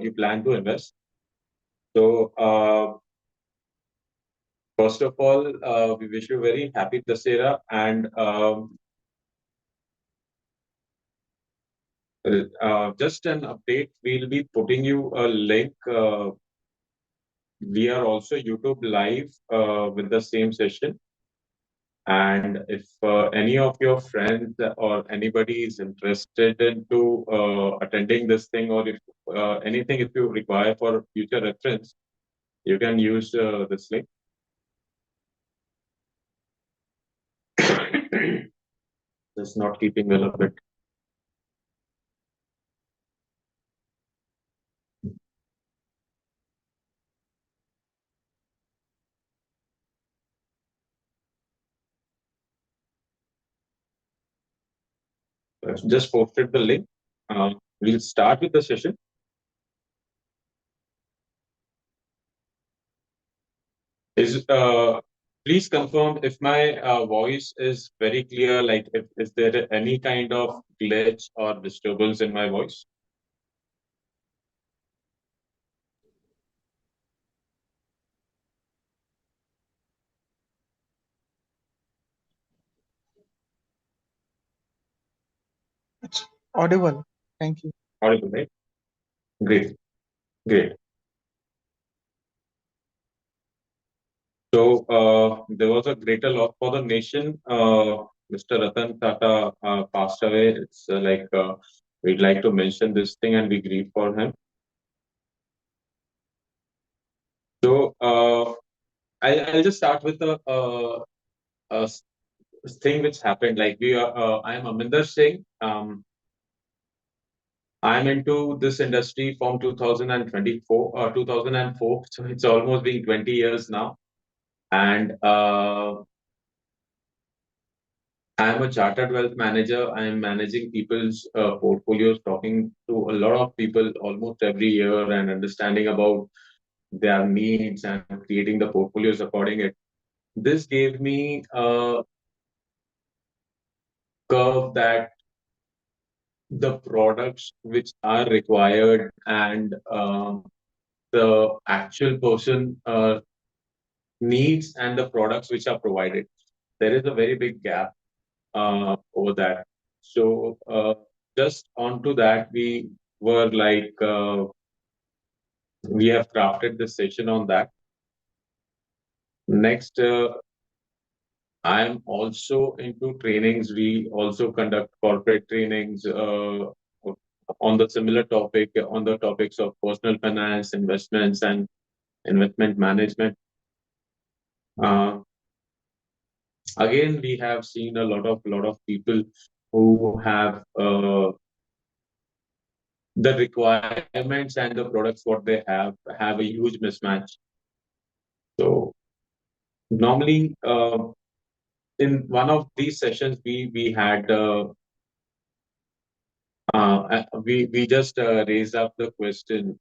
you plan to invest. So, first of all, we wish you very happy Dussera, and just an update. We'll be putting you a link. We are also YouTube live with the same session. And if any of your friends or anybody is interested into attending this thing, or if anything, if you require for future reference, you can use this link. Just not keeping well a bit. Just posted the link. We'll start with the session. Please confirm if my voice is very clear, like if is there any kind of glitch or disturbance in my voice? It's audible. Thank you. Audible, right? Great, great. So there was a greater loss for the nation. Mr. Ratan Tata passed away. It's we'd like to mention this thing and we grieve for him. So I'll just start with a thing which happened. Like I am Aminder Singh. I'm into this industry from 2004, so it's almost been 20 years now. And I'm a chartered wealth manager. I'm managing people's portfolios, talking to a lot of people almost every year and understanding about their needs and creating the portfolios according it. This gave me a curve that the products which are required and the actual person needs and the products which are provided. There is a very big gap over that. So just onto that, we were like, we have crafted this session on that. Next, I'm also into trainings. We also conduct corporate trainings on the similar topic, on the topics of personal finance, investments, and investment management. Again, we have seen a lot of people who have the requirements and the products what they have a huge mismatch. So normally, in one of these sessions, we had we just raised up the question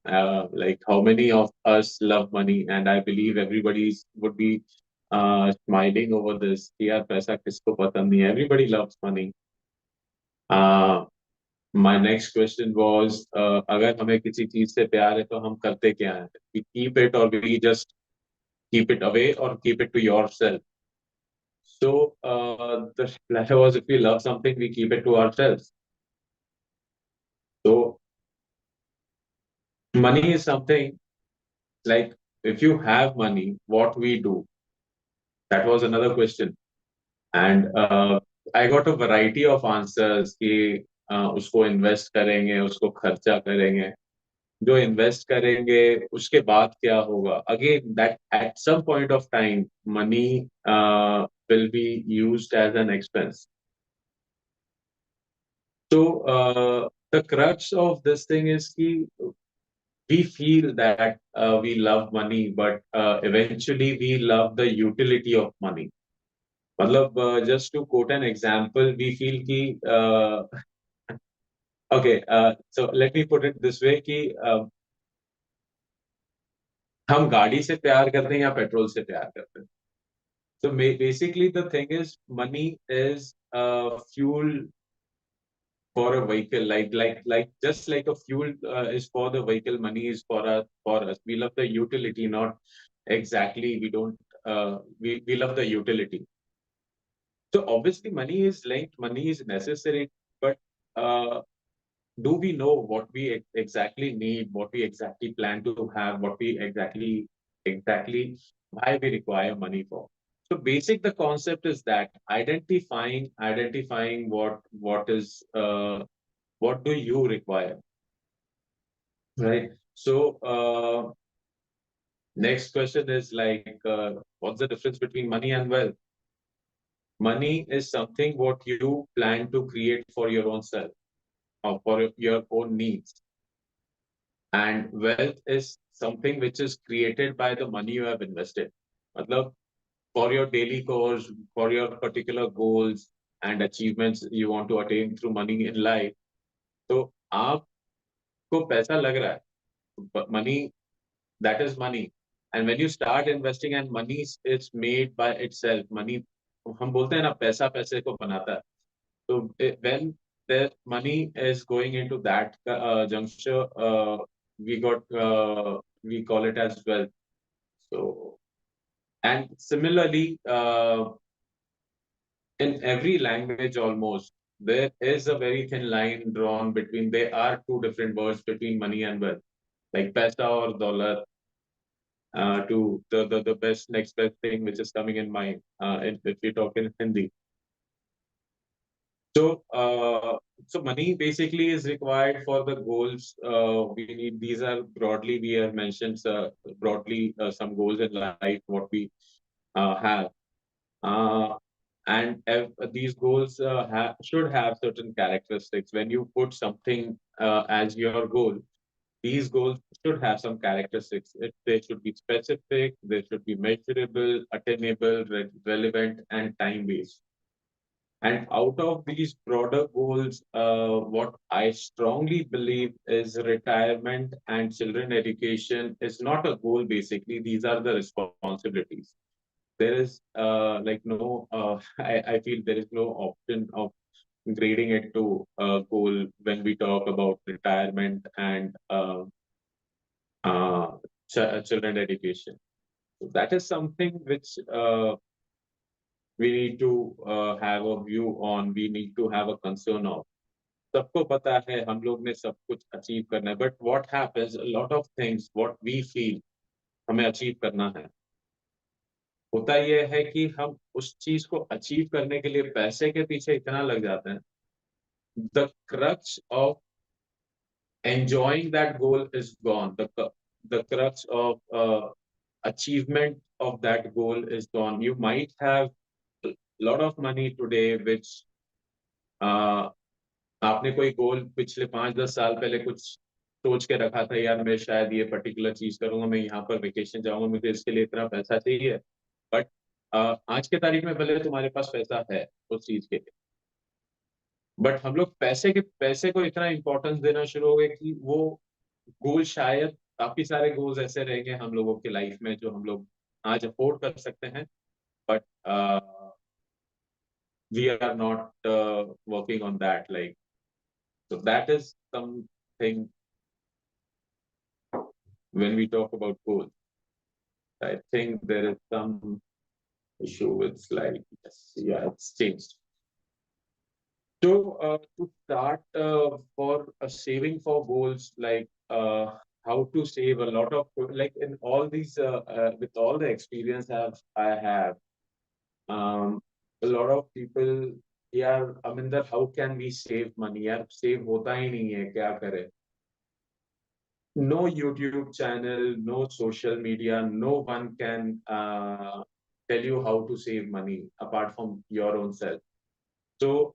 like how many of us love money, and I believe everybody would be smiling over this. Yeah, paisa kisko pasand nahi hai? Everybody loves money. My next question was, अगर हमें किसी चीज से प्यार है तो हम करते क्या हैं? We keep it, or we just keep it away, or keep it to yourself. So the reply was, if we love something, we keep it to ourselves. So money is something like, if you have money, what we do? That was another question. And I got a variety of answers कि उसको invest करेंगे, उसको खर्चा करेंगे. जो invest करेंगे उसके बाद क्या होगा? Again, that at some point of time, money will be used as an expense. So the crux of this thing is कि we feel that we love money, but eventually we love the utility of money. मतलब just to quote an example, we feel कि okay, so let me put it this way कि हम गाड़ी से प्यार करते हैं या पेट्रोल से प्यार करते हैं? So basically the thing is, money is fuel for a vehicle, like just like a fuel is for the vehicle, money is for us. We love the utility, not exactly. We don't. We love the utility. So obviously, money is linked. Money is necessary, but uh, do we know what we exactly need, what we exactly plan to have, what we exactly why we require money for? So basic the concept is that identifying what do you require, right? So next question is like what's the difference between money and wealth? Money is something what you plan to create for your own self or for your own needs, and wealth is something which is created by the money you have invested. Matlab, for your daily course, for your particular goals and achievements you want to attain through money in life, तो आपको पैसा लग रहा है, money, that is money. And when you start investing and money is made by itself, money, हम बोलते हैं ना पैसा पैसे को बनाता है. So when the money is going into that juncture, we call it as wealth. So, and similarly, in every language almost, there is a very thin line drawn between. There are two different words between money and wealth, like paisa or dollar. To the best next best thing which is coming in mind, if we talk in Hindi. So, so money basically is required for the goals we need. These are broadly we have mentioned broadly some goals in life what we have, uh, and these goals should have certain characteristics. When you put something as your goal, these goals should have some characteristics. They should be specific, they should be measurable, attainable, relevant, and time based. And out of these broader goals, what I strongly believe is retirement and children education is not a goal, basically. These are the responsibilities. There is like no, I feel there is no option of grading it to a goal when we talk about retirement and uh, children education. So that is something which we need to have a view on, we need to have a concern of. सबको पता है हम लोग ने सब कुछ achieve करना है, but what happens a lot of things what we feel हमें अचीव करना है, होता यह है कि हम उस चीज को अचीव करने के लिए पैसे के पीछे इतना लग जाते हैं. The crux of enjoying that goal is gone. The crux of achievement of that goal is gone. You might have a lot of money today, which uh, आपने कोई गोल पिछले 5-10 साल पहले कुछ सोच के रखा था, यार मैं शायद ये पर्टिकुलर चीज करूंगा, मैं यहाँ पर वेकेशन जाऊंगा, मुझे इसके लिए इतना पैसा चाहिए. बट आज के तारीख में भले तुम्हारे पास पैसा है उस चीज के लिए, बट हम लोग पैसे को इतना इंपॉर्टेंस देना शुरू हो गए कि वो गोल शायद काफी सारे गोल्स ऐसे रहेंगे हम लोगों की लाइफ में जो हम लोग आज अफोर्ड कर सकते हैं, but we are not working on that, like. So that is something when we talk about goals. I think there is some issue with slide. Yes, yeah, it's changed. So to start for saving for goals, like how to save a lot of, like in all these with all the experience I have, um, a lot of people, यार Aminder, how can we save money? यार save होता ही नहीं है, क्या करें? No YouTube channel, no social media, no one can tell you how to save money apart from your own self. So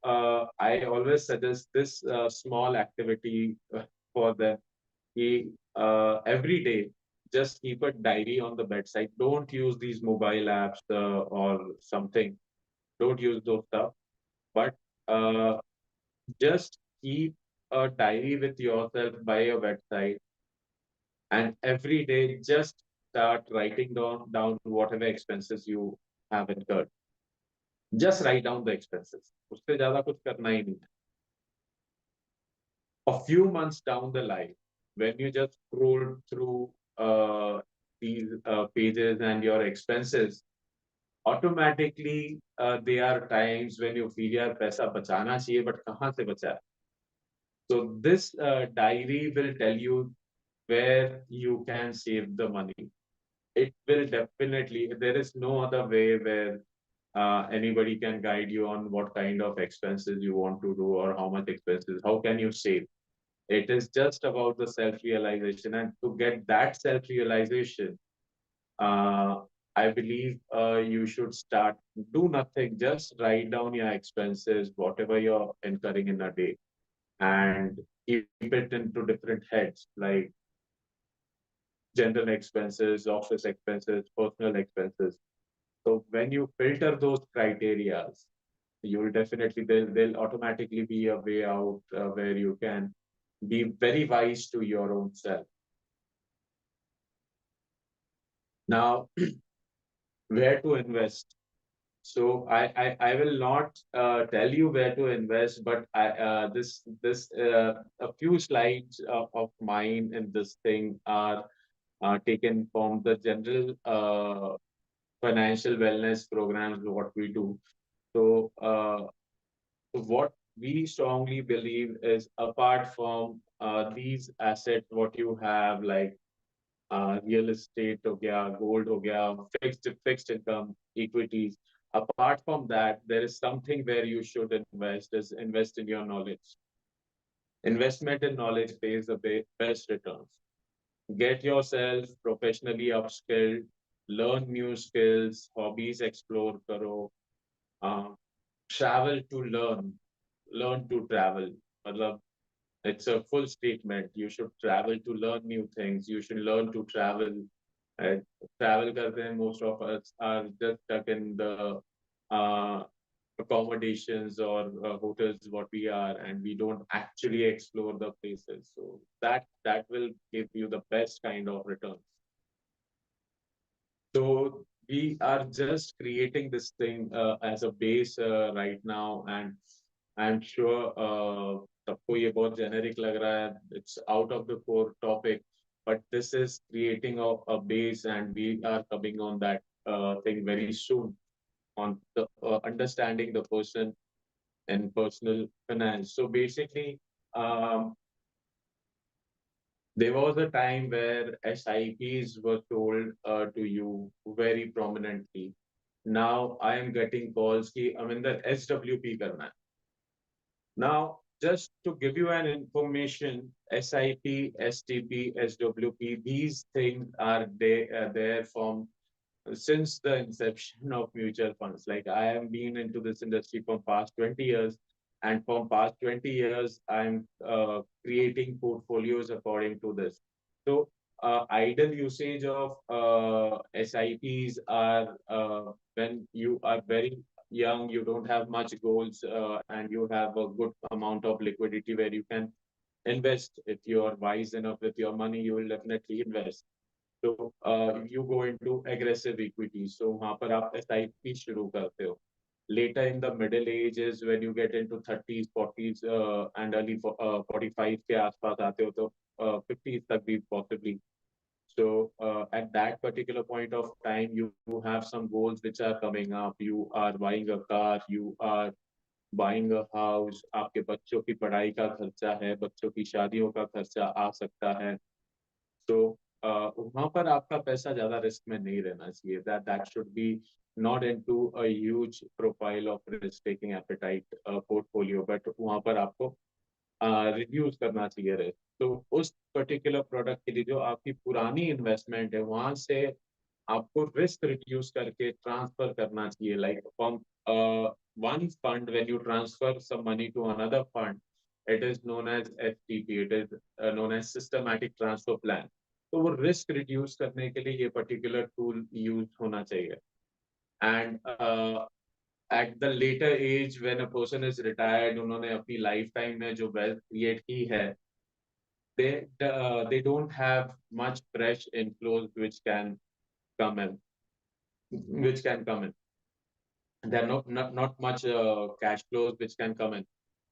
I always suggest this small activity for them. Every day, just keep a diary on the bedside. Don't use these mobile apps or something. Don't use those stuff. But uh, just keep a diary with yourself by your bedside, and every day just start writing down whatever expenses you have incurred. Just write down the expenses. उससे ज्यादा कुछ करना ही नहीं है. A few months down the line, when you just scroll through these pages and your expenses, automatically there are times when you feel यार पैसा बचाना चाहिए but कहाँ से बचाए? So this diary will tell you where you can save the money. It will definitely, there is no other way where anybody can guide you on what kind of expenses you want to do or how much expenses, how can you save. It is just about the self-realization, and to get that self-realization, uh, I believe you should start, do nothing, just write down your expenses, whatever you're incurring in a day, and keep it into different heads like general expenses, office expenses, personal expenses. So when you filter those criterias, you'll definitely, there'll automatically be a way out where you can be very wise to your own self. Now, where to invest? So I will not tell you where to invest, but this a few slides of mine in this thing are taken from the general financial wellness programs what we do. So what we strongly believe is apart from these assets, what you have like real estate हो गया, gold हो गया, fixed income, equities. Apart from that, there is something where you should invest is invest in your knowledge. Investment in knowledge pays the best returns. Get yourself professionally upskilled, learn new skills, hobbies explore karo, uh, travel to learn to travel. मतलब it's a full statement. You should travel to learn new things. You should learn to travel. Uh, Travel करते हैं, most of us are just stuck in the uh, accommodations or hotels what we are, and we don't actually explore the places. So that will give you the best kind of returns. So we are just creating this thing as a base right now, and I'm sure सबको ये बहुत generic लग रहा है. It's out of the core topic, but this is creating a base, and we are coming on that thing very soon on the understanding the person and personal finance. So basically, um, there was a time where SIPs were told to you very prominently. Now I am getting calls कि Aminder SWP करना है. Now, just to give you an information, SIP, STP, SWP, these things are there from since the inception of mutual funds. Like I have been into this industry for past 20 years, and from past 20 years, I'm creating portfolios according to this. So idle usage of SIPs are when you are very young, you don't have much goals, and you have a good amount of liquidity where you can invest. If you are wise enough with your money, you will definitely invest. तो you go into aggressive equity. So वहां पर आप SIP शुरू करते हो. Later in the middle ages, when you get into 30s, 40s, and early 45 के आसपास आते हो तो 50s तक भी possibly. So at that particular point of time, you have some goals which are coming up. You are buying a car, you are buying a house. आपके बच्चों की पढ़ाई का खर्चा है, बच्चों की शादियों का खर्चा आ सकता है. तो वहां पर आपका पैसा ज्यादा रिस्क में नहीं रहना चाहिए. That should be not into a huge profile of risk taking appetite portfolio, but वहां पर आपको रिड्यूस करना चाहिए रिस्क. तो उस पर्टिकुलर प्रोडक्ट के लिए जो आपकी पुरानी इन्वेस्टमेंट है वहां से आपको रिस्क रिड्यूस करके ट्रांसफर करना चाहिए. Like from one fund, when you transfer some money to another fund, it is known as STP. It is known as systematic transfer plan. तो वो रिस्क रिड्यूस करने के लिए ये पर्टिकुलर टूल यूज होना चाहिए. And at the later age, when a person is retired, उन्होंने अपनी लाइफ टाइम में जो वेल्थ क्रिएट की है, they don't have much fresh inflows come in which can come in. There are not much cash flows which can come in.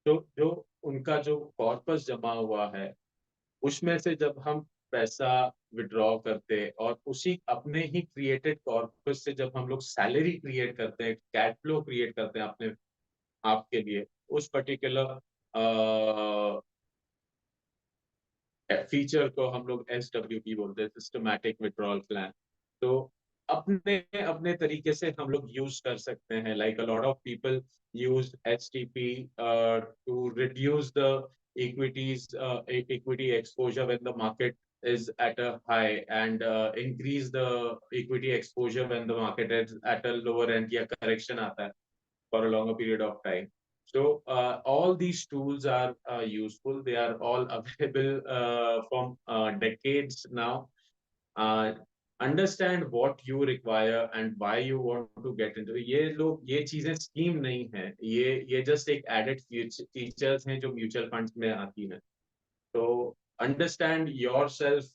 तो जो उनका जो कॉर्पस जमा हुआ है, उसमें से जब हम पैसा विड्रॉ करते और उसी अपने ही क्रिएटेड कॉर्पस से जब हम लोग सैलरी क्रिएट करते हैं, कैश फ्लो क्रिएट करते हैं अपने आप के लिए, उस पर्टिकुलर फीचर को हम लोग SWP बोलते हैं, सिस्टमैटिक विड्रॉल प्लान। तो अपने अपने तरीके से हम लोग यूज कर सकते हैं, like a lot of people use HTP to reduce the equities equity exposure when the market is at a high, and increase the equity exposure when the market is at a lower end या correction आता है for a longer period of time. So all these tools are useful. They are all available from decades now. Uh, understand what you require and why you want to get into it. ये चीजें scheme नहीं है, ये just एक added features हैं जो mutual funds में आती हैं. तो understand yourself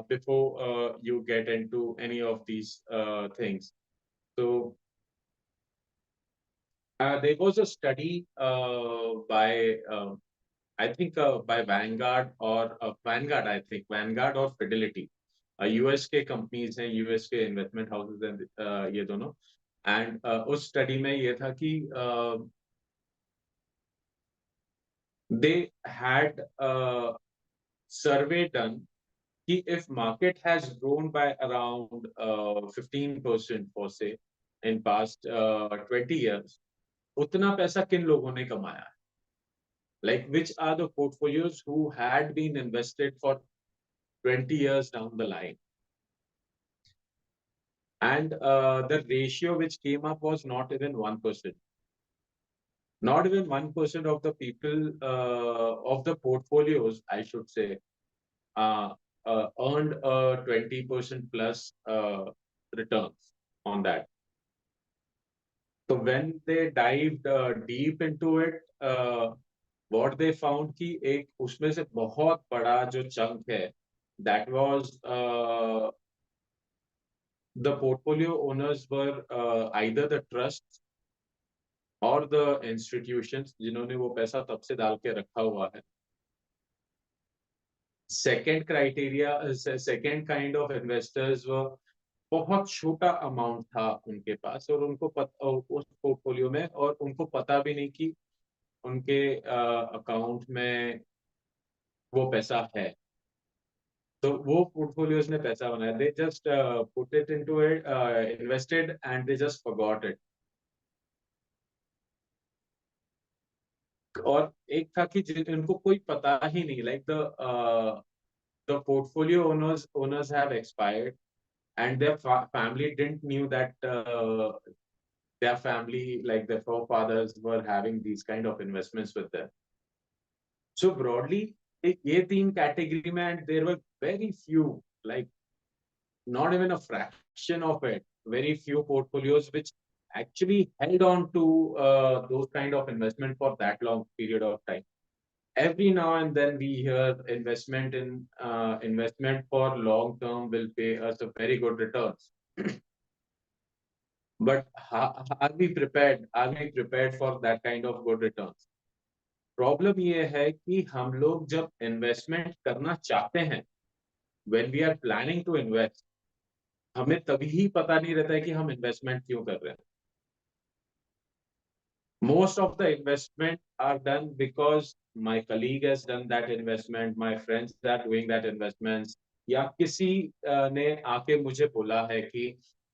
before you get into any of these things. So there was a study by, I think, by Vanguard, I think, Vanguard or Fidelity. US के companies हैं, US के investment houses हैं, ये दोनों. एंड उस study में ये था कि दे हैड सर्वे डन कि if market has grown by around 15% for say in past 20 years, उतना पैसा किन लोगों ने कमाया है, like which are the portfolios who had been invested for 20 years down the line. And the ratio which came up was not even 1%. Not even 1% of the people, of the portfolios, I should say, uh, earned a 20% plus returns on that. So when they dived deep into it, what they found कि एक उसमें से बहुत बड़ा जो chunk है, that was the portfolio owners were either the trusts or the institutions जिन्होंने वो पैसा तब से डाल के रखा हुआ है. Second criteria, second kind of investors were बहुत छोटा अमाउंट था उनके पास, और उस पोर्टफोलियो में, और उनको पता भी नहीं कि उनके अकाउंट में वो पैसा है. तो वो पोर्टफोलियोज ने पैसा बनाया, they just put it into it, invested, and they just forgot it. और एक था कि उनको कोई पता ही नहीं, like the portfolio owners have expired, and their family didn't knew that their family, like their forefathers, were having these kind of investments with them. So broadly, ये तीन category में, and there were very few, like not even a fraction of it, very few portfolios which actually held on to those kind of investment for that long period of time. Every now and then we hear investment for long term will pay us a very good returns. But are we prepared? Are we prepared for that kind of good returns? Problem ये है कि हम लोग जब investment करना चाहते हैं, when we are planning to invest, हमें तभी पता नहीं रहता है कि हम इन्वेस्टमेंट क्यों कर रहे हैं. Most of the investment are done because my colleague has done that investment, my friends are doing that investments, या किसी ने आके मुझे बोला है कि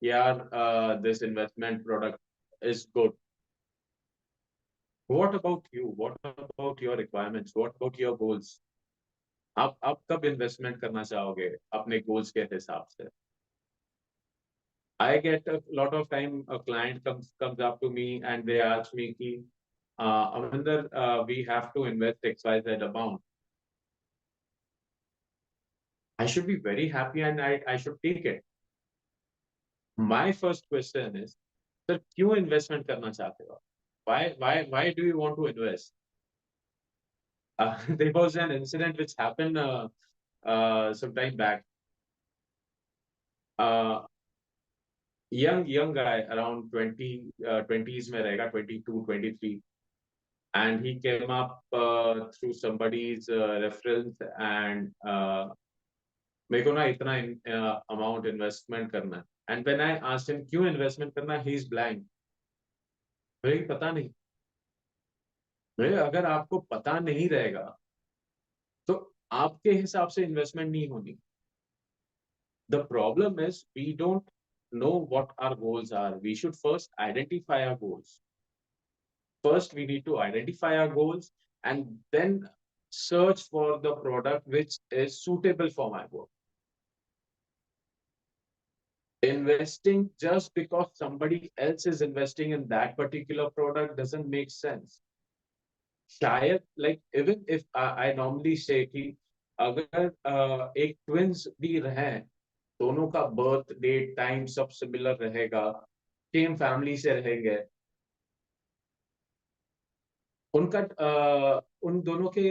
यार this investment product is good. What about you? What about your requirements? What about your goals? आप कब इन्वेस्टमेंट करना चाहोगे अपने गोल्स के हिसाब से? I get a lot of time a client comes up to me and they ask me कि Aminder, we have to invest XYZ amount. I should be very happy and I should take it. My first question is, sir, क्यों investment करना चाहते हो? Why do you want to invest? There was an incident which happened some time back. Young guy around 20s में रहेगा, 22 23. and he came up through somebody's reference, and मेरे को ना इतना अमाउंट इन्वेस्टमेंट करना है, and when I asked him क्यों investment करना, ही इज ब्लैंक, भाई पता नहीं। भाई अगर आपको पता नहीं रहेगा तो आपके हिसाब से इन्वेस्टमेंट नहीं होनी। The problem is we don't know what our goals are. We should first identify our goals. First, we need to identify our goals and then search for the product which is suitable for my goal. Investing just because somebody else is investing in that particular product doesn't make sense. शायद like even if I normally say कि अगर एक twins भी रहे, दोनों का birth date time सब similar रहेगा, सेम फैमिली से रहेंगे, उनका उन दोनों के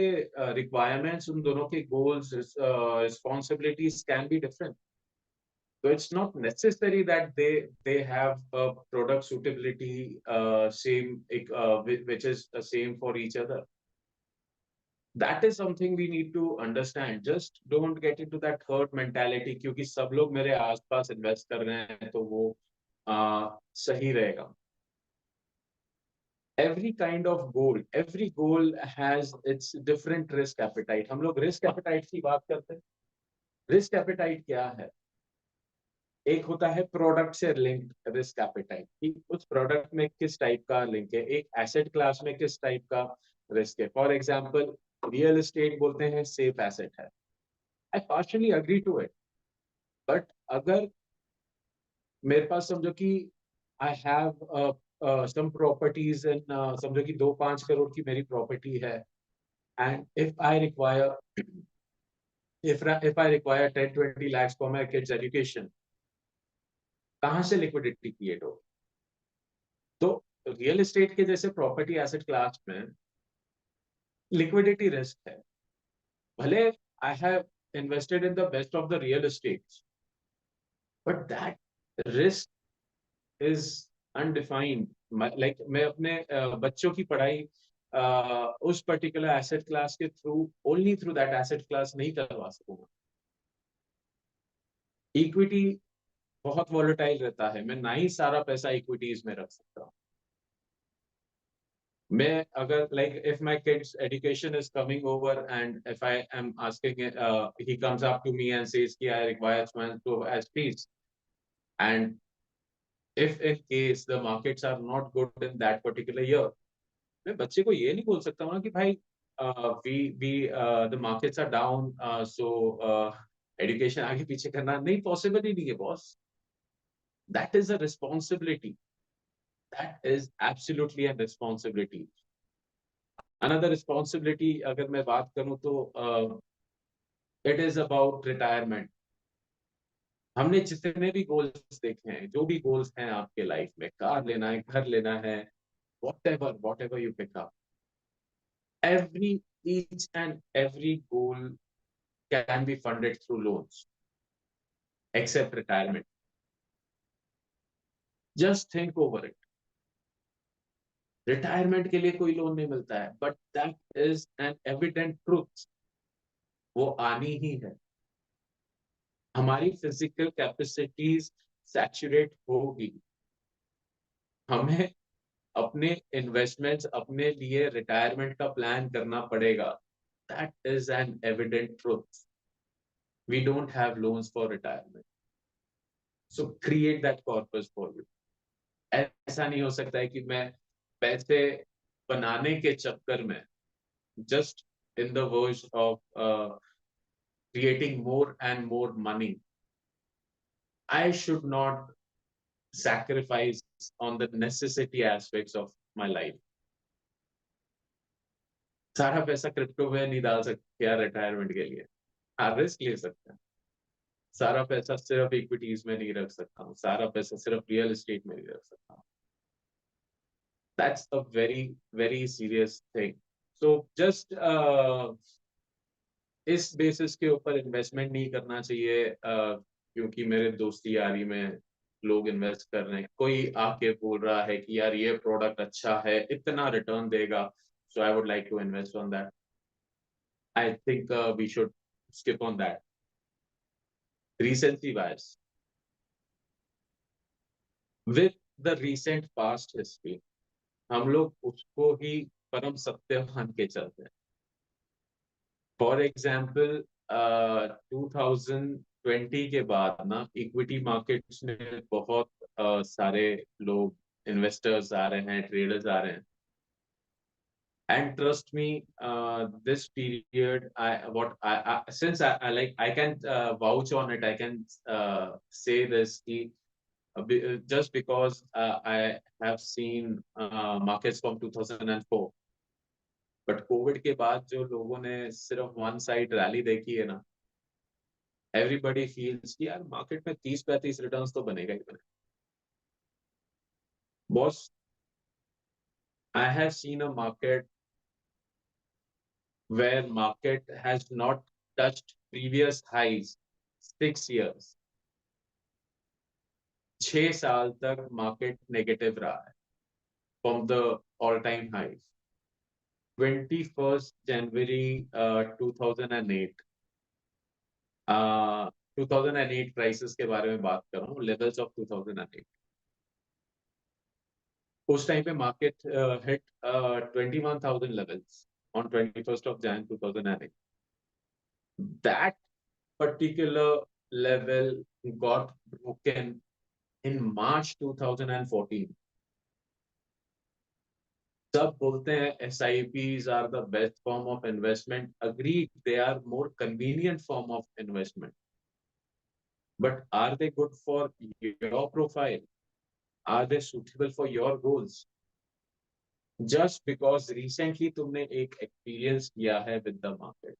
रिक्वायरमेंट्स, उन दोनों के goals, responsibilities can be different. So it's not necessary that they have a product suitability same which is the same for each other. That is something we need to understand. Just don't get into that herd mentality क्योंकि सब लोग मेरे आसपास invest कर रहे हैं तो वो सही रहेगा. Every kind of goal, every goal has its different risk appetite. हम लोग risk appetite की बात करते हैं. Risk appetite क्या है? एक होता है प्रोडक्ट से लिंक रिस्क एपेटाइट कि उस प्रोडक्ट में किस टाइप का लिंक है, एक एसेट क्लास में किस टाइप का रिस्क है. फॉर एग्जांपल रियल एस्टेट बोलते हैं सेफ एसेट है, I partially agree to it, but अगर मेरे पास समझो कि आई हैव सम प्रॉपर्टीज इन, समझो कि 2-5 करोड़ की मेरी प्रॉपर्टी है, and if I require 10-20 lakhs for my kids education, कहाँ से लिक्विडिटी क्रिएट हो? तो रियल एस्टेट के जैसे प्रॉपर्टी एसेट क्लास में लिक्विडिटी रिस्क है. भले I have invested in the best of the real estate, but that risk is undefined. Like मैं अपने बच्चों की पढ़ाई उस पर्टिकुलर एसेट क्लास के through, only through that asset class नहीं करवा सकूंगा. इक्विटी बहुत वॉलेटाइल रहता है, मैं ना ही सारा पैसा इक्विटीज में रख सकता हूँ. मैं अगर like if my kid's education is coming over and if I am asking he comes up to me and says कि I require so as fees, and if in case the markets are not good in that particular year, मैं बच्चे को ये नहीं बोल सकता हूँ ना कि भाई we the markets are down, so education आगे पीछे करना नहीं, पॉसिबल ही नहीं है boss. That is a responsibility. That is absolutely a responsibility. Another responsibility अगर मैं बात करूं तो it is about retirement. हमने जितने भी गोल्स देखे हैं, जो भी गोल्स हैं आपके लाइफ में, कार लेना है, घर लेना है, whatever you pick up, each and every goal can be funded through loans except retirement. Just think over it. Retirement के लिए कोई लोन नहीं मिलता है, but that is an evident truth. वो आनी ही है. हमारी फिजिकल कैपेसिटीज सैचुरेट होगी, हमें अपने इन्वेस्टमेंट्स, अपने लिए रिटायरमेंट का प्लान करना पड़ेगा. That is an evident truth. We don't have loans for retirement, so create that corpus for you. ऐसा नहीं हो सकता है कि मैं पैसे बनाने के चक्कर में, just in the verge of creating more and more money, I should not sacrifice on the necessity aspects of my life. सारा पैसा क्रिप्टो में नहीं डाल सकते यार रिटायरमेंट के लिए. हाँ, रिस्क ले सकते हैं. सारा पैसा सिर्फ इक्विटीज में नहीं रख सकता हूँ, सारा पैसा सिर्फ रियल एस्टेट में नहीं रख सकता हूँ. That's a very very serious thing. So just इस बेसिस के ऊपर इन्वेस्टमेंट नहीं करना चाहिए क्योंकि मेरे दोस्ती यारी में लोग इन्वेस्ट कर रहे हैं, कोई आके बोल रहा है कि यार ये प्रोडक्ट अच्छा है, इतना रिटर्न देगा, so I would like to invest on that. I think we should skip on that. Recency bias. With the recent past history, हम लोग उसको ही परम सत्य मान के चलते हैं. फॉर एग्जाम्पल 2020 के बाद ना इक्विटी मार्केट्स में बहुत सारे लोग इन्वेस्टर्स आ रहे हैं, ट्रेडर्स आ रहे हैं. And trust me, this period, since I like, I can vouch on it. I can say this, just because I have seen markets from 2004. But Covid के बाद जो लोगों ने सिर्फ वन साइड रैली देखी है ना, एवरीबडी फील्स कि यार मार्केट में 30-35 रिटर्न्स तो बनेगा ही बनेगा. Boss, I have seen a market where market has not touched previous highs 6 years. 6 साल तक मार्केट नेगेटिव रहा है from the all time highs. 21st January 2008 2008 crisis के बारे में बात कर रहा हूँ, लेवल्स ऑफ 2008. उस टाइम पे market hit 21,000 levels on 21st of Jan 2008. That particular level got broken in March 2014. सब बोलते हैं SIPs are the best form of investment. Agreed, they are more convenient form of investment. But are they good for your profile? Are they suitable for your goals? Just because recently तुमने एक experience किया है with the market,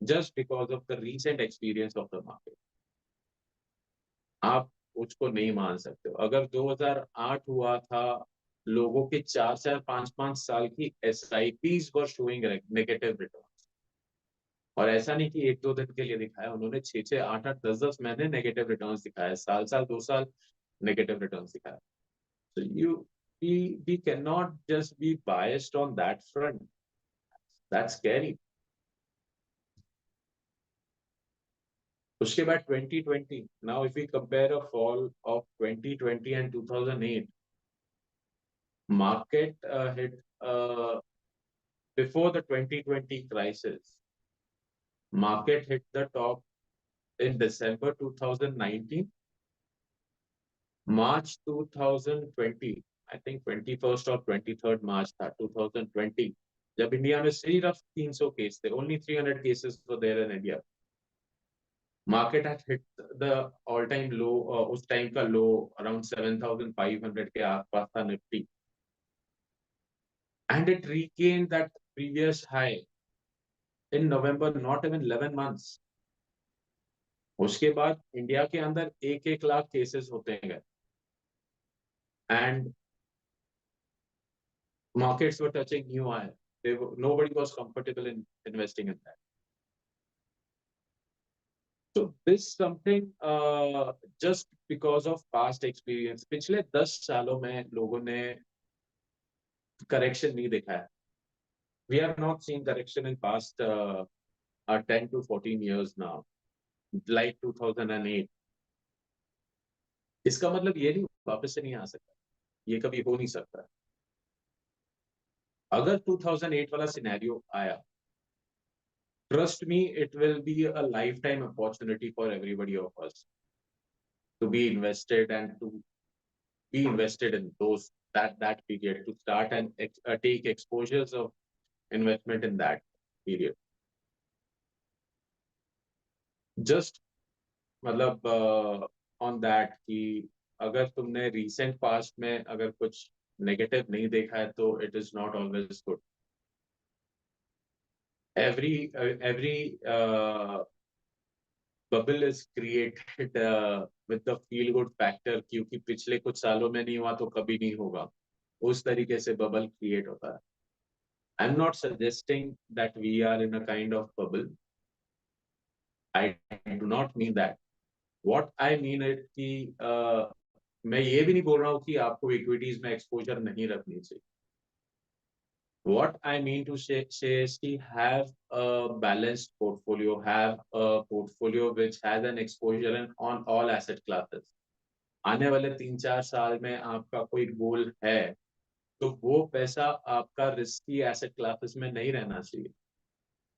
just because of the recent experience of the market, आप उसको नहीं मान सकते हो. अगर 2008 हुआ था, लोगों के 4-4, 5-5 साल की SIPs were showing negative returns. और ऐसा नहीं कि 1-2 दिन के लिए दिखाया, उन्होंने 6-6, 8-8, 10-10 महीने नेगेटिव रिटर्न्स दिखाए, साल-साल 2 साल नेगेटिव रिटर्न्स दिखाए. So we cannot just be biased on that front. That's scary. उसके बाद 2020. Now if we compare a fall of 2020 and 2008, market hit before the 2020 crisis. Market hit the top in December 2019. March 2020, I think 21st or 23rd March था 2020, जब India में सिर्फ 300 case थे, only 300 cases were there in India. Market had hit the all-time low, उस time का low around 7,500 के आसपास था Nifty, and it regained that previous high in November, not even 11 months. उसके बाद इंडिया के अंदर 1-1 लाख केसेस होते गए, and markets were touching new high. Nobody was comfortable in investing in that. So this something just because of past experience. पिछले 10 सालों में लोगों ने correction नहीं देखा है. We have not seen correction in past 10 to 14 years now, like 2008. इसका मतलब ये नहीं वापस से नहीं आ सकता, ये कभी हो नहीं सकता. अगर 2008 वाला सिनेरियो आया, trust me, it will be a lifetime opportunity for everybody of us to be invested and to be invested in those that period, to start and take exposures of investment in that period. Just मतलब on that कि अगर तुमने recent past में अगर कुछ negative नहीं देखा है तो it is not always good. Every bubble is created with the feel good factor, क्योंकि पिछले कुछ सालों में नहीं हुआ तो कभी नहीं होगा, उस तरीके से bubble create होता है. I'm not suggesting that we are in a kind of bubble. I do not mean that. What I mean is कि मैं ये भी नहीं बोल रहा हूँ कि आपको इक्विटीज में एक्सपोजर नहीं रखनी चाहिए. What I mean to say is कि have a balanced portfolio, have a portfolio which has an exposure on all asset classes. आने वाले 3-4 साल में आपका कोई गोल है तो वो पैसा आपका रिस्की एसेट क्लासेस में नहीं रहना चाहिए,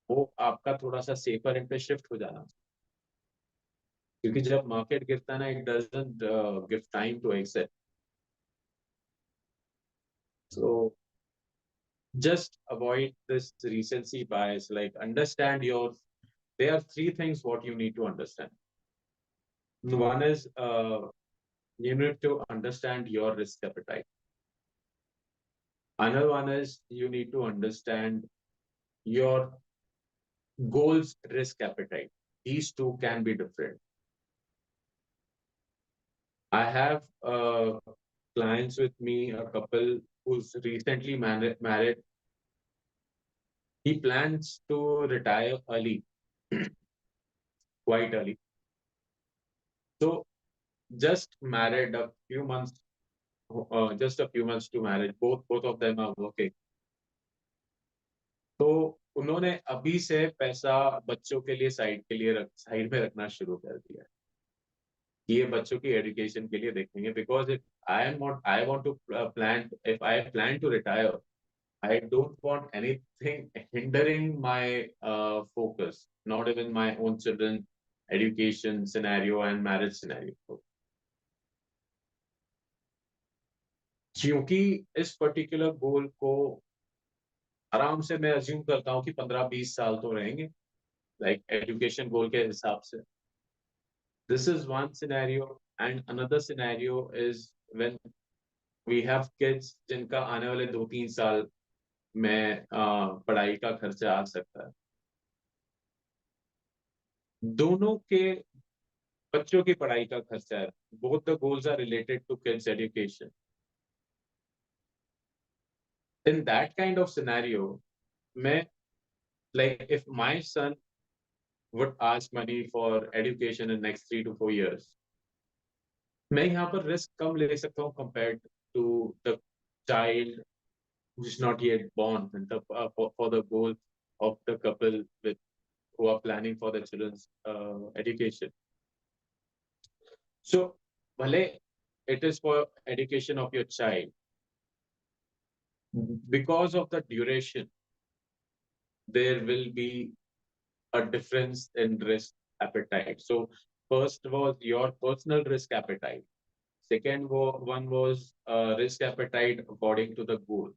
वो आपका थोड़ा सा सेफर एंड पे शिफ्ट हो जाना चाहिए, क्योंकि जब मार्केट गिरता है ना it doesn't give time to exit. So just avoid this recency bias, like understand your, there are three things what you need to understand. One is you need to understand your risk appetite. Another one is you need to understand your goals risk appetite. These two can be different. I have clients with me, a couple who's recently married. He plans to retire early, quite early. So just married a few months, just a few months to marriage. Both of them are working. तो उन्होंने अभी से पैसा बच्चों के लिए side में रखना शुरू कर दिया है कि ये बच्चों की एजुकेशन के लिए देखेंगे. Because if I want to plan, if I plan to retire, I don't want anything hindering my focus, not even my own children education scenario and marriage scenario. क्योंकि इस पर्टिकुलर गोल को आराम से मैं assume करता हूँ कि 15-20 साल तो रहेंगे, लाइक एजुकेशन गोल के हिसाब से. This is one scenario. And another scenario is when we have kids जिनका आने वाले 2-3 साल में पढ़ाई का खर्चा आ सकता है. दोनों के बच्चों की पढ़ाई का खर्चा है. Both the goals are related to kids education. In that kind of scenario, मैं, like if my son would ask money for education in next 3 to 4 years, मैं यहाँ पर रिस्क कम ले सकता हूँ compared to the child who is not yet born, and for the goal of the couple with who are planning for the children's education. So भले it is for education of your child, because of the duration there will be a difference in risk appetite. So first was your personal risk appetite. Second one was risk appetite according to the goal.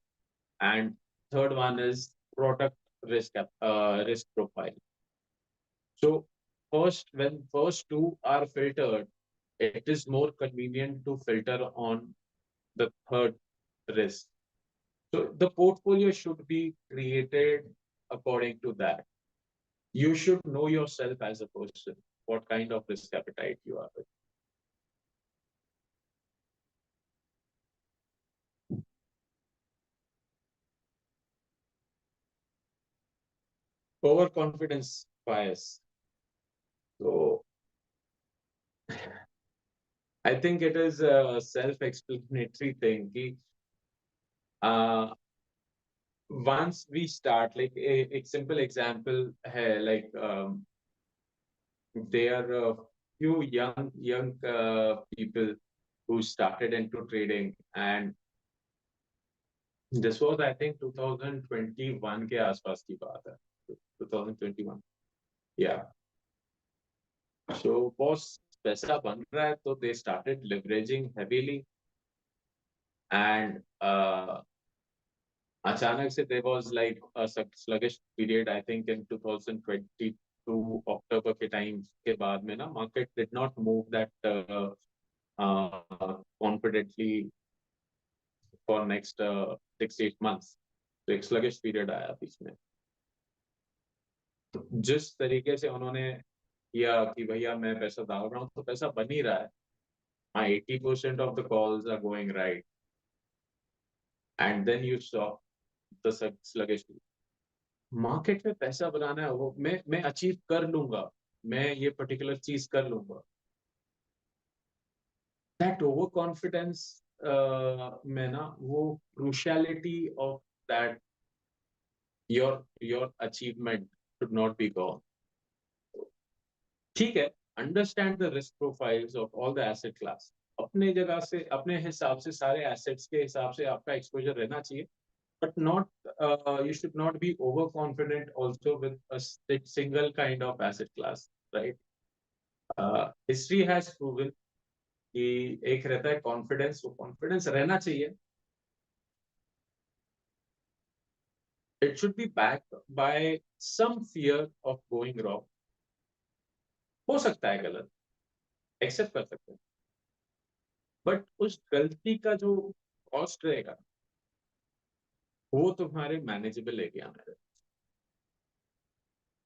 And third one is product risk profile. So when first two are filtered, it is more convenient to filter on the third risk. So the portfolio should be created according to that. You should know yourself as a person, what kind of risk appetite you are with. Overconfidence bias. So I think it is a self-explanatory thing. Uh, once we start, like a simple example hai, like there are a few young people who started into trading, and this was I think 2021 के आसपास की बात है. 2021, yeah. So boss पैसा बन रहा है तो they started leveraging heavily, and अचानक से there was like a sluggish period. I think in 2022 October के टाइम के बाद में ना market did not move that confidently for next 6-8 months. तो एक sluggish period आया बीच में. तो जिस तरीके से उन्होंने किया कि भैया मैं पैसा डाल रहा हूँ तो पैसा बन ही रहा है. My 80% of the calls are going right, and then you saw the sluggish. Market में पैसा बनाना है वो मैं अचीव कर लूंगा, मैं ये पर्टिकुलर चीज कर लूंगा. दैट ओवर कॉन्फिडेंस में ना वो cruciality of that your achievement should not be gone. ठीक है, understand the risk profiles of all the asset class. अपने जगह से अपने हिसाब से सारे एसेट्स के हिसाब से आपका एक्सपोजर रहना चाहिए, but not you should not be overconfident also with a single kind of asset class, right? History has proven कि एक रहता है कॉन्फिडेंस, वो कॉन्फिडेंस रहना चाहिए. It should be backed by some fear of going wrong. हो सकता है गलत, एक्सेप्ट कर सकते हैं, बट उस गलती का जो कॉस्ट रहेगा वो तुम्हारे मैनेजेबल एरिया में रहेगा.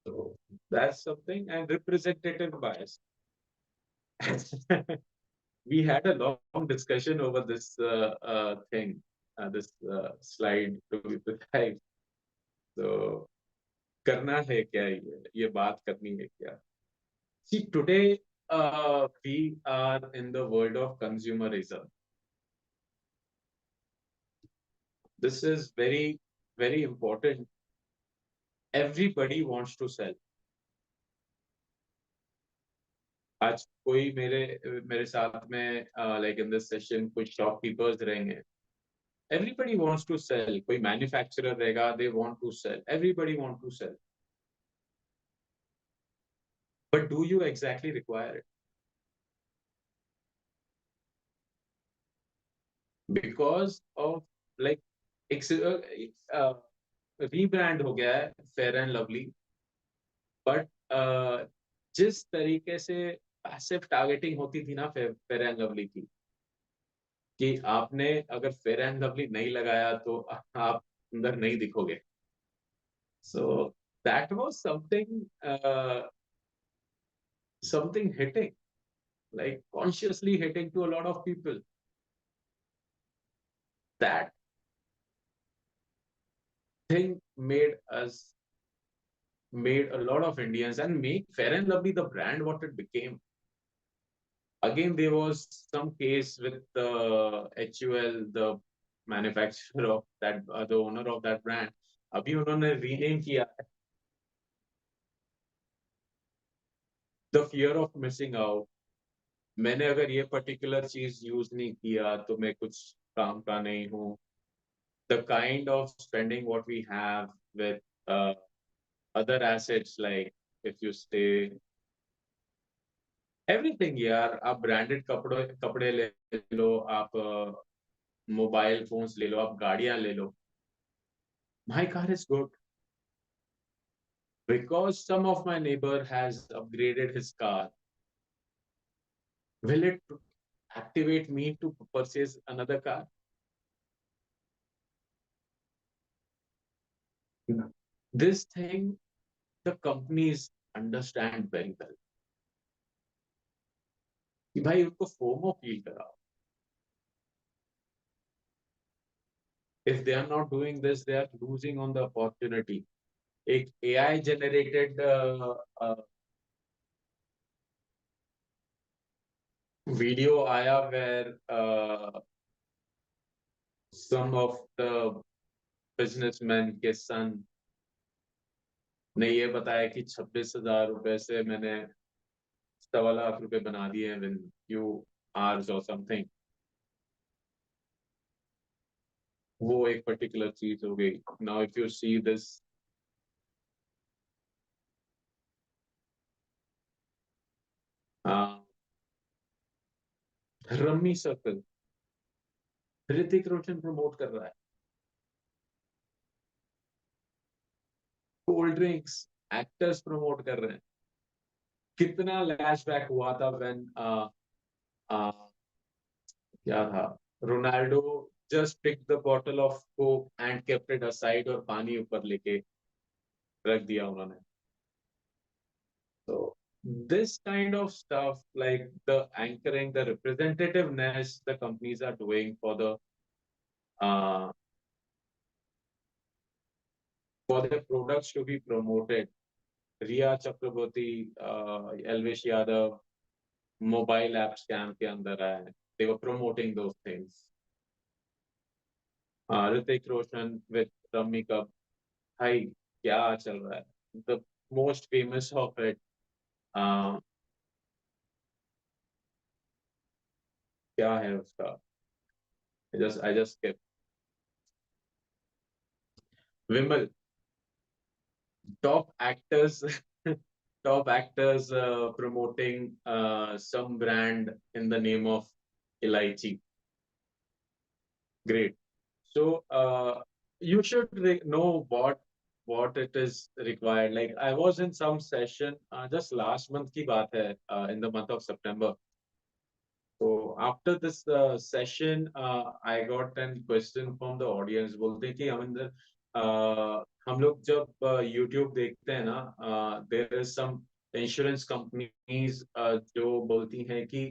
So that's something. And representative bias. We had a long discussion over this thing, this slide to be precise. So करना है क्या ये बात करनी है क्या? See, today we are in the world of consumerism. This is very, very important. Everybody wants to sell. आज कोई मेरे मेरे साथ में लाइक इन दिस सेशन कुछ शॉपकीपर्स रहेंगे. Everybody wants to sell. कोई मैन्युफैक्चरर रहेगा, they want to sell. Everybody want to sell. But do you exactly require it? Because of like rebrand हो गया है फेयर एंड लवली, बट जिस तरीके से पैसिव टारगेटिंग होती थी ना फेयर एंड लवली की, कि आपने अगर फेयर एंड लवली नहीं लगाया तो आप अंदर नहीं दिखोगे. So that was something hitting, like consciously hitting to a lot of people. That thing made a lot of Indians and make Fair and Lovely the brand what it became. Again, there was some case with the HUL, the manufacturer of that, the owner of that brand. अभी उन्होंने rename किया है. The fear of missing out. मैंने अगर ये particular चीज use नहीं किया तो मैं कुछ काम का नहीं हूँ. The kind of spending what we have with other assets, like if you stay everything, यार आप ब्रांडेड कपड़े कपड़े ले लो, आप मोबाइल फोन्स ले लो, आप गाड़ियां ले लो. My car is good because some of my neighbor has upgraded his car. Will it activate me to purchase another car? This thing the companies understand very well. कि भाई उनको फोमो फील कराओ. If they are not doing this, they are losing on the opportunity. एक AI generated video आया where some of the businessmen के सन ने ये बताया कि 26,000 रुपए से मैंने 1.25 लाख बना दिए हैं in few hours or something. वो एक पर्टिकुलर चीज हो गई. Now if you see this rummy circle, Hrithik Roshan promote कर रहा है. कोल्ड ड्रिंक्स एक्टर्स प्रमोट कर रहे हैं. कितना लैशबैक हुआ था व्हेन क्या था, Ronaldo just pick the bottle of Coke and kept it aside और पानी ऊपर लेके रख दिया उन्होंने. So this kind of stuff, like the anchoring, the representativeness the companies are doing uh, for the products to be promoted. Riya Chakraborty, Elvish Yadav, mobile app scam के अंदर आए. They were promoting those things. Hrithik Roshan with Rummy Cup. भाई क्या चल रहा है? The most famous of it, क्या है उसका? I just Vimal, top actors top actors promoting some brand in the name of Elaichi. Great. So you should know what it is required. Like I was in some session just last month ki baat hai, in the month of September. So after this session, I got a question from the audience. बोलते हैं कि अमिंदर, हम लोग जब YouTube देखते हैं ना, there is some insurance companies जो बोलती हैं कि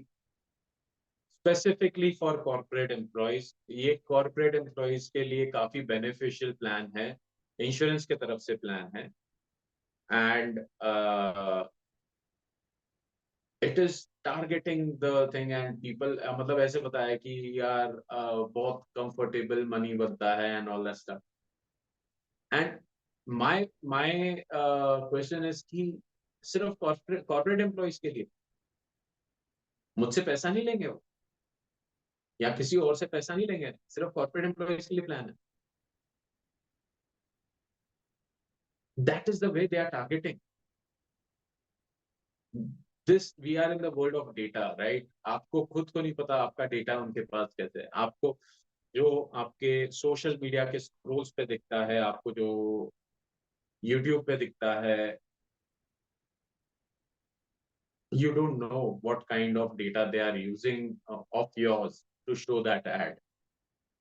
स्पेसिफिकली फॉर कॉर्पोरेट एम्प्लॉयज, ये कॉर्पोरेट एम्प्लॉयज के लिए काफी बेनिफिशियल प्लान है, इंश्योरेंस की तरफ से प्लान है, and it is targeting the thing and people, मतलब ऐसे बताया कि यार बहुत कंफर्टेबल मनी बनता है and all that stuff. And my question is कि सिर्फ कॉर्पोरेट एम्प्लॉयज के लिए मुझसे पैसा नहीं लेंगे वो, या किसी और से पैसा नहीं लेंगे, सिर्फ कॉर्पोरेट एम्प्लॉयज के लिए प्लान है? That is the way they are targeting this. We are in the world of data, right? आपको खुद को नहीं पता आपका डेटा उनके पास कैसे है। आपको जो आपके सोशल मीडिया के स्क्रोल्स पे दिखता है, आपको जो यूट्यूब पे दिखता है, you don't know what kind of data they are using of yours to show that ad.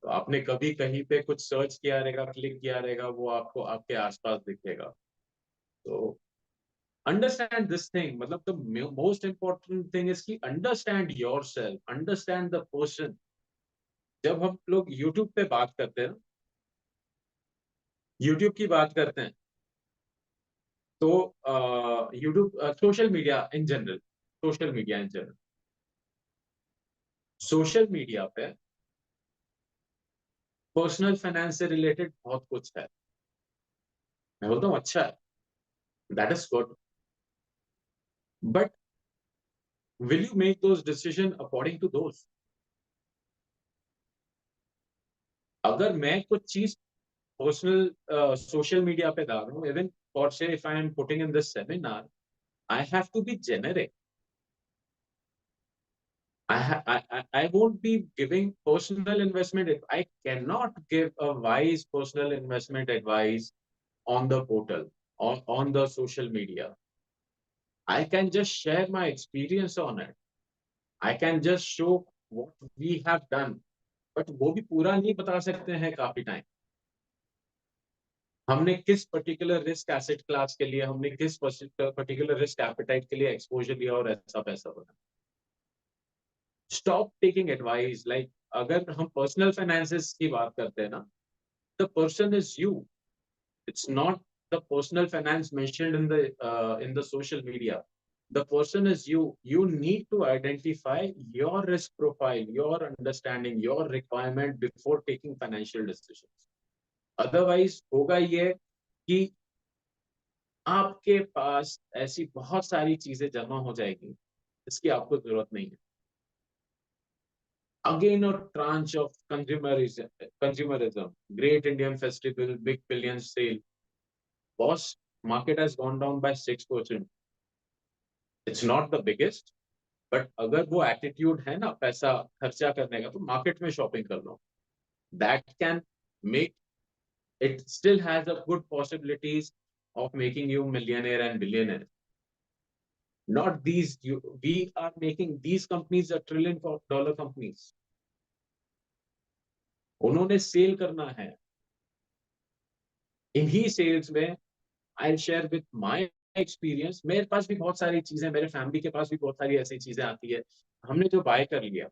तो आपने कभी कहीं पे कुछ सर्च किया रहेगा, क्लिक किया रहेगा, वो आपको आपके आसपास दिखेगा। तो अंडरस्टैंड दिस थिंग, मतलब the most important thing is कि understand yourself, understand the person. जब हम लोग यूट्यूब पे बात करते हैं, यूट्यूब की बात करते हैं, तो YouTube, social media in general, social media in general, social media पे पर्सनल फाइनेंस से रिलेटेड बहुत कुछ है। मैं बोलता हूँ अच्छा है, that is good, but will you make those decision according to those? अगर मैं कुछ चीज पर्सनल सोशल मीडिया पे डाल रहा हूँ, even for say if I am putting in this seminar, I have to be generic. I won't be giving personal investment. I cannot give a wise personal investment advice on the portal or on the social media. I can just share my experience on it. I can just show what we have done. But वो भी पूरा नहीं बता सकते हैं काफी time. हमने किस पर्टिकुलर रिस्क एसेट क्लास के लिए, हमने किस पर्टिकुलर रिस्क एपेटाइट के लिए एक्सपोजर लिया और ऐसा पैसा बना। Stop taking advice. लाइक अगर हम पर्सनल फाइनेंसेस की बात करते हैं ना, the person is you, it's not the personal finance mentioned in the social media. The person is you. You need to identify your risk profile, your understanding, your requirement before taking financial decisions. Otherwise होगा ये कि आपके पास ऐसी बहुत सारी चीजें जमा हो जाएगी जिसकी आपको जरूरत नहीं है। Again, a tranche of consumerism, great Indian festival, big billion sale. Boss, market has gone down by 6%. It's not the biggest, but अगर वो एटीट्यूड है ना पैसा खर्चा करने का, तो मार्केट में शॉपिंग कर लो। That can make, it still has a good possibilities of making you millionaire and billionaire. Not these, we are making these companies a $1 trillion companies. उन्होंने सेल करना है, इन्हीं सेल्स में I share with my experience. मेरे पास भी बहुत सारी चीजें, मेरे फैमिली के पास भी बहुत सारी ऐसी चीजें आती है, हमने जो बाय कर लिया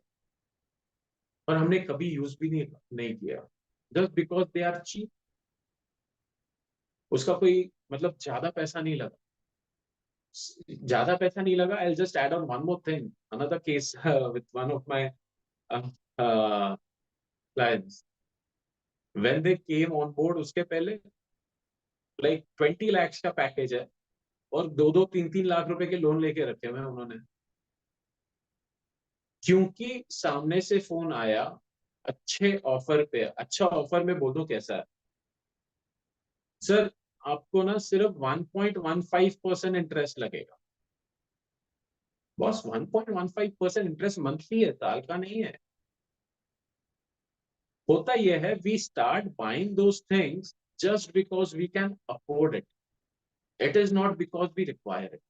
और हमने कभी यूज भी नहीं किया, just because they are cheap. उसका कोई मतलब ज्यादा पैसा नहीं लगा, ज्यादा पैसा नहीं लगा। I just add on one more thing, another case with one of my clients. When they came on board, उसके पहले लाइक 20 लाख का पैकेज है और 2-3 लाख रुपए के लोन लेके रखे हुए उन्होंने, क्योंकि सामने से फोन आया अच्छे ऑफर पे। अच्छा ऑफर में बोल दो कैसा है सर, आपको ना सिर्फ 1.15% इंटरेस्ट लगेगा। बस 1.15% इंटरेस्ट मंथली है, साल का नहीं है। होता यह है, we start buying those things just because we can afford it, it is not because we require it.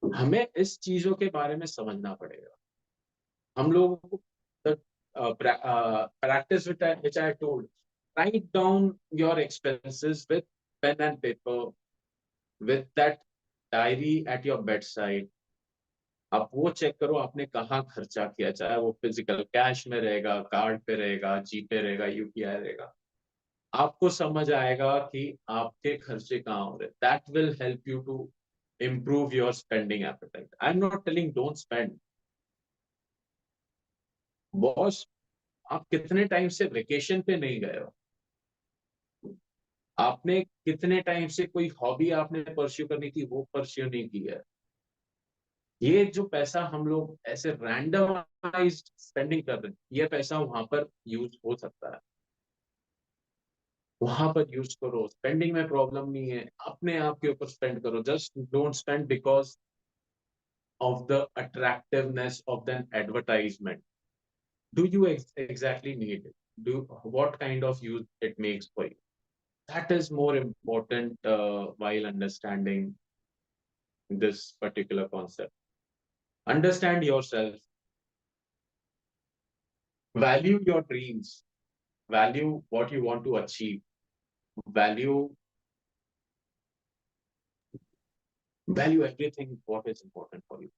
हमें इस चीजों के बारे में समझना पड़ेगा। हम लोगों को practice which I told, write down your expenses with pen and paper, with that diary at your bedside। आप वो चेक करो आपने कहाँ खर्चा किया, चाहे वो फिजिकल कैश में रहेगा, कार्ड पे रहेगा, जीपे रहेगा, यूपीआई रहेगा। आपको समझ आएगा कि आपके खर्चे कहाँ हो रहे। That will help you to improve your spending appetite. I'm not telling don't spend। Boss, आप कितने टाइम से वेकेशन पे नहीं गए हो? आपने कितने टाइम से कोई हॉबी आपने परस्यू करनी थी वो परस्यू नहीं की है? ये जो पैसा हम लोग ऐसे रैंडमाइज्ड स्पेंडिंग कर रहे हैं, ये पैसा वहां पर यूज हो सकता है। वहां पर यूज करो, स्पेंडिंग में प्रॉब्लम नहीं है, अपने आप के ऊपर स्पेंड करो। Just don't spend because of the attractiveness of the advertisement. Do you exactly need it? Do what kind of use it makes for you? That is more important while understanding this particular concept. Understand yourself, value your dreams, value what you want to achieve, value value everything what is important for you.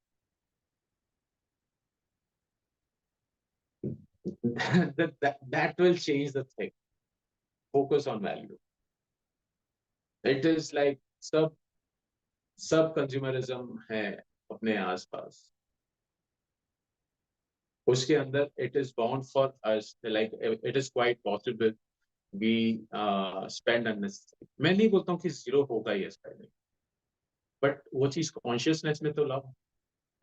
That will change the thing. Focus on value. It is like सब consumerism है अपने आसपास, उसके अंदर it is bound for us, like it is quite possible we spend unnecessary. मैं नहीं बोलता हूँ कि जीरो होगा ये स्पेंडिंग, बट वो चीज कॉन्शियसनेस में तो लाओ,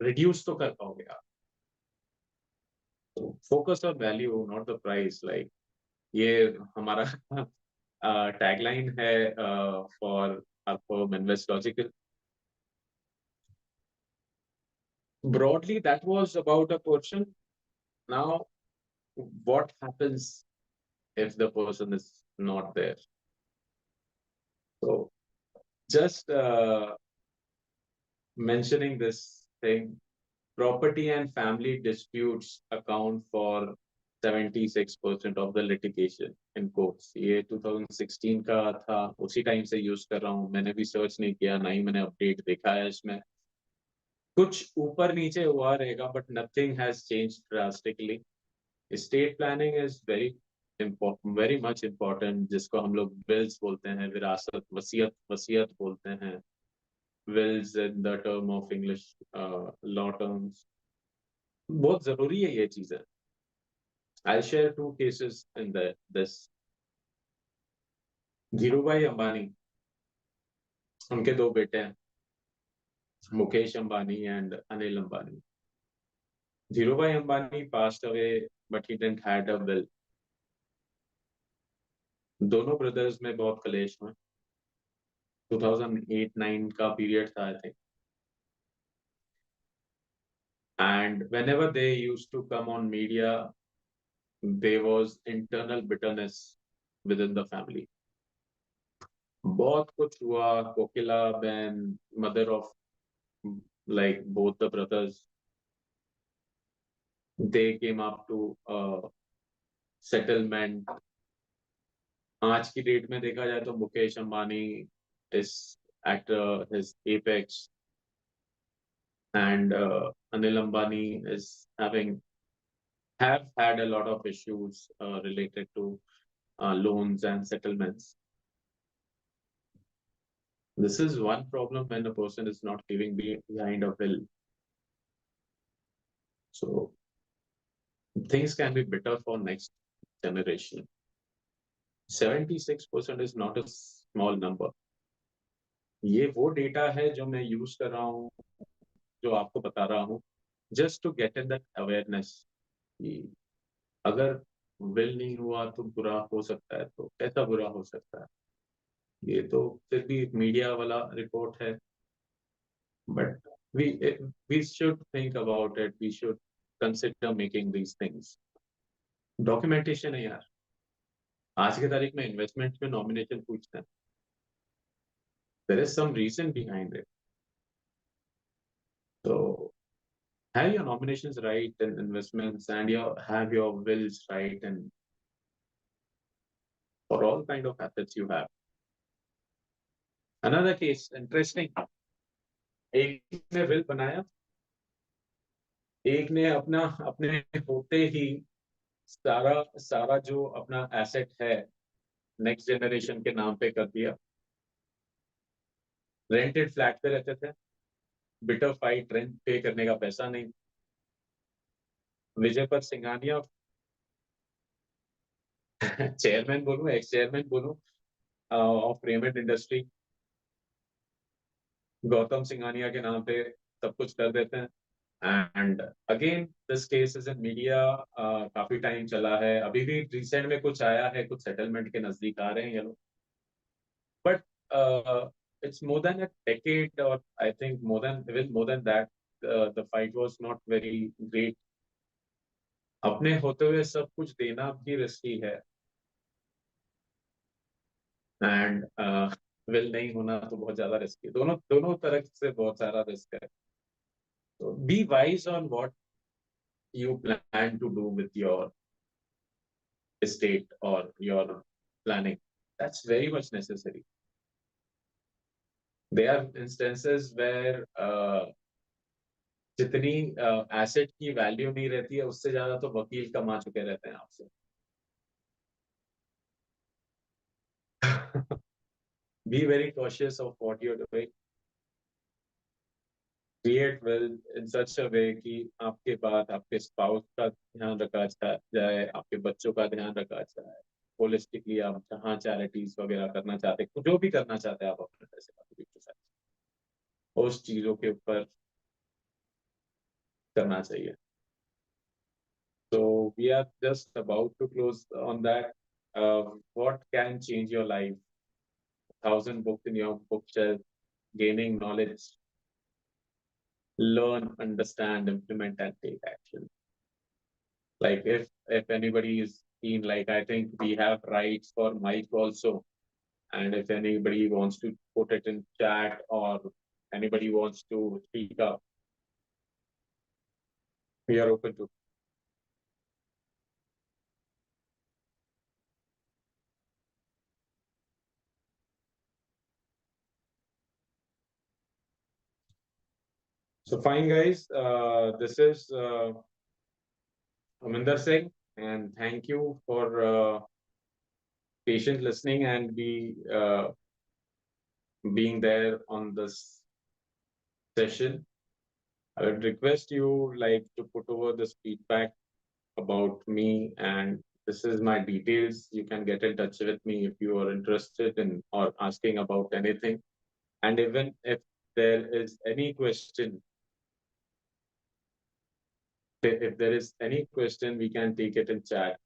रिड्यूस तो कर पाओगे आप। Focus on value not the price, like ये हमारा टैगलाइन है for our firm invest logical. Broadly that was about a person. Now what happens if the person is not there? So just mentioning this thing, property and family disputes account for 76% of the litigation in courts। ये 2016 का था, उसी time से use कर रहा हूँ। मैंने भी सर्च नहीं किया, ना ही मैंने अपडेट देखा है इसमें। कुछ ऊपर नीचे हुआ रहेगा, but nothing has change drastically. State planning is very much important, जिसको हम लोग विल्स बोलते हैं, विरासत, वसीयत वसीयत बोलते हैं। Wills in the term of English law terms, बहुत जरूरी है ये चीजें। I share 2 cases in this. Dhirubhai Ambani, उनके 2 बेटे हैं, Mukesh Ambani and Anil Ambani. Dhirubhai Ambani passed away but he didn't had a will। दोनों ब्रदर्स में बहुत कलेश हुए। 2008-9 का पीरियड था I think, and whenever they used to come on media there was internal bitterness within the family। बहुत कुछ हुआ। कोकिला बहन, mother of like both the brothers, they came up to settlement। आज की डेट में देखा जाए तो Mukesh Ambani is at his apex, and Anil Ambani is have had a lot of issues related to loans and settlements। This is one problem when a person is not leaving behind a will. So things can be better for next generation. 76% is not a small number. ये वो data है जो मैं use कर रहा हूँ, जो आपको बता रहा हूँ, just to get in that awareness कि अगर विल नहीं हुआ तो बुरा हो सकता है, तो कैसा बुरा हो सकता है। ये तो फिर भी एक मीडिया वाला रिपोर्ट है, but we we should think about it, we should consider making these things। Documentation है यार, आज की तारीख में इन्वेस्टमेंट में नॉमिनेशन पूछते हैं, there is some reason behind it. तो have your nominations right in investments, and have your wills right, and for all kind of assets you have। Another case interesting, एक ने विल बनाया, एक ने अपना अपने होते ही सारा सारा जो अपना एसेट है नेक्स्ट जनरेशन के नाम पे कर दिया। रेंटेड फ्लैट पे रहते थे, बिटर फाइट, रेंट पे करने का पैसा नहीं। विजय पर सिंघानिया चेयरमैन बोलूं, एक्स चेयरमैन बोलूं of Raymond industry, Gautam Singhania के नाम पे सब कुछ कर देते हैं। And again this case is in media, काफी टाइम चला है, अभी भी रिसेंट में कुछ आया है, कुछ सेटलमेंट के नजदीक आ रहे हैं ये लोग, but it's more than a decade, or I think more than that, the fight was not very great। अपने होते हुए सब कुछ देना भी रिस्की है, एंड विल नहीं होना तो बहुत ज्यादा रिस्की, दोनों दोनों तरह से बहुत सारा रिस्क है। तो be wise on what you plan to do with your estate or your planning, that's very much necessary। There are instances where जितनी एसेट की वैल्यू नहीं रहती है, उससे ज्यादा तो वकील कमा चुके रहते हैं आपसे। Be very cautious of what you're doing। Create will in such a way कि आपके बाद आपके स्पाउस का ध्यान रखा जाए, आपके बच्चों का ध्यान रखा जाए। होलिस्टिकली आप जहाँ चैरिटीज वगैरह करना चाहते हैं, जो भी करना चाहते हैं आप अपने पैसे का, उस चीजों के ऊपर करना चाहिए। So we are just about to close on that। What can change your life? 1,000 books in your bookshelf, gaining knowledge, learn, understand, implement, and take action। Like if anybody is keen, like I think we have rights for mic also, and if anybody wants to put it in chat or anybody wants to speak up, we are open to। So fine, guys. This is Aminder Singh, and thank you for patient listening and being there on this session। I would request you like to put over this feedback about me, and this is my details. You can get in touch with me if you are interested in or asking about anything. And even if there is any question, if there is any question, we can take it in chat।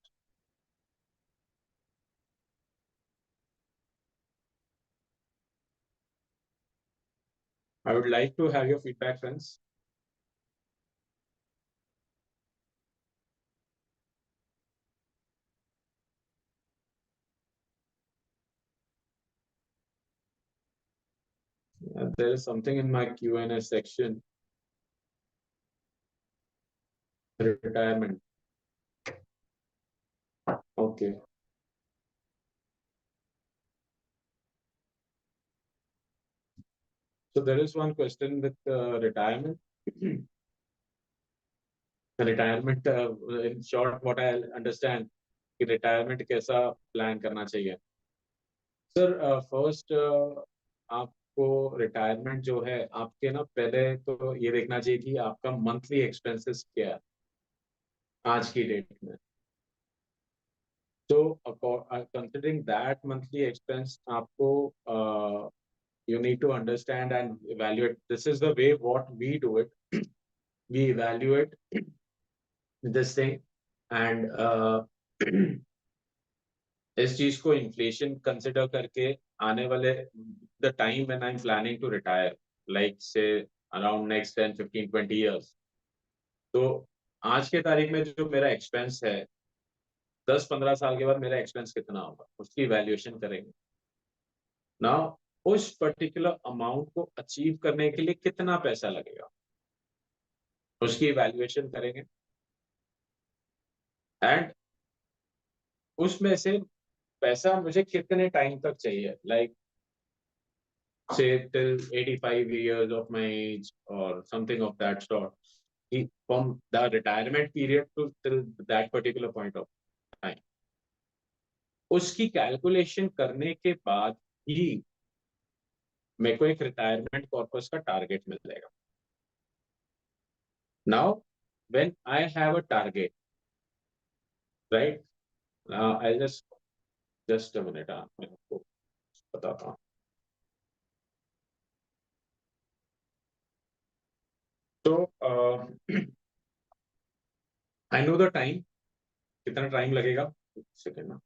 I would like to have your feedback, friends। There is something in my Q&A section, retirement। Okay, so there is one question with retirement। Retirement in short what I understand कि retirement कैसा plan करना चाहिए। Sir first आपको retirement जो है आपके ना, पहले तो ये देखना चाहिए कि आपका मंथली एक्सपेंसेस क्या है आज की डेट में। So, considering that monthly expense, आपको you need to understand and evaluate. This is the way what we do it. We evaluate this thing, and इस चीज को इन्फ्लेशन कंसिडर करके आने वाले the time when I am planning to retire, like say around next 10, 15, 20 years. तो आज के तारीख में जो मेरा एक्सपेंस है, 10, 15 साल के बाद मेरा एक्सपेंस कितना होगा, उसकी वैल्यूएशन करेंगे. नाउ उस पर्टिकुलर अमाउंट को अचीव करने के लिए कितना पैसा लगेगा, उसकी वैल्यूएशन करेंगे. एंड उसमें से पैसा मुझे कितने टाइम तक चाहिए, like say till 85 years of my age or something of that sort. From the retirement period to till that particular point of time, उसकी कैलकुलेशन करने के बाद ही मेरे को एक रिटायरमेंट कॉर्पस का टारगेट मिल जाएगा. Now when I have a target, right, I just a minute, मैं आपको बताता हूँ. तो आई नो द टाइम, कितना टाइम लगेगा, second.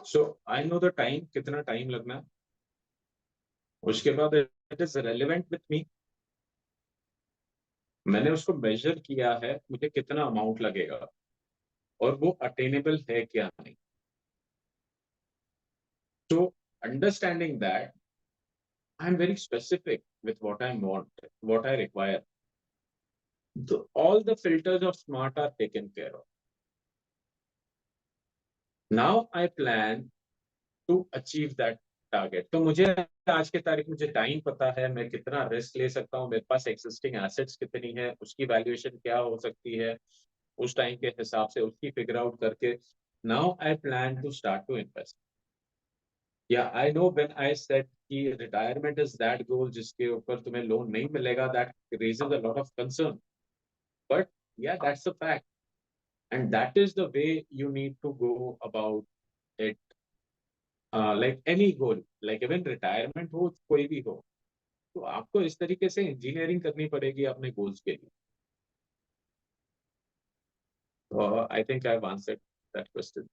So I know the time, कितना टाइम लगना है. उसके बाद it is relevant with me, मैंने उसको मेजर किया है मुझे कितना अमाउंट लगेगा और वो अटेनेबल है क्या नहीं. तो understanding that, I am very specific with what I want, what I require. All the filters of smart are taken care of. Now I plan to achieve that target. तो मुझे आज के तारीख मुझे टाइम पता है, मैं कितना रिस्क ले सकता हूँ, मेरे पास एक्सिस्टिंग एसेट्स कितनी है, उसकी वैल्यूएशन क्या हो सकती है, उस टाइम के हिसाब से उसकी फिगर आउट करके now I plan to start to invest. Yeah I know when I said कि रिटायरमेंट इज दैट गोल जिसके ऊपर तुम्हें लोन नहीं मिलेगा, that raises a lot of concern. But yeah that's a fact, and that is the way you need to go about it. Like any goal, like even retirement हो, कोई भी हो, तो आपको इस तरीके से इंजीनियरिंग करनी पड़ेगी अपने गोल्स के लिए. I think I have answered that question.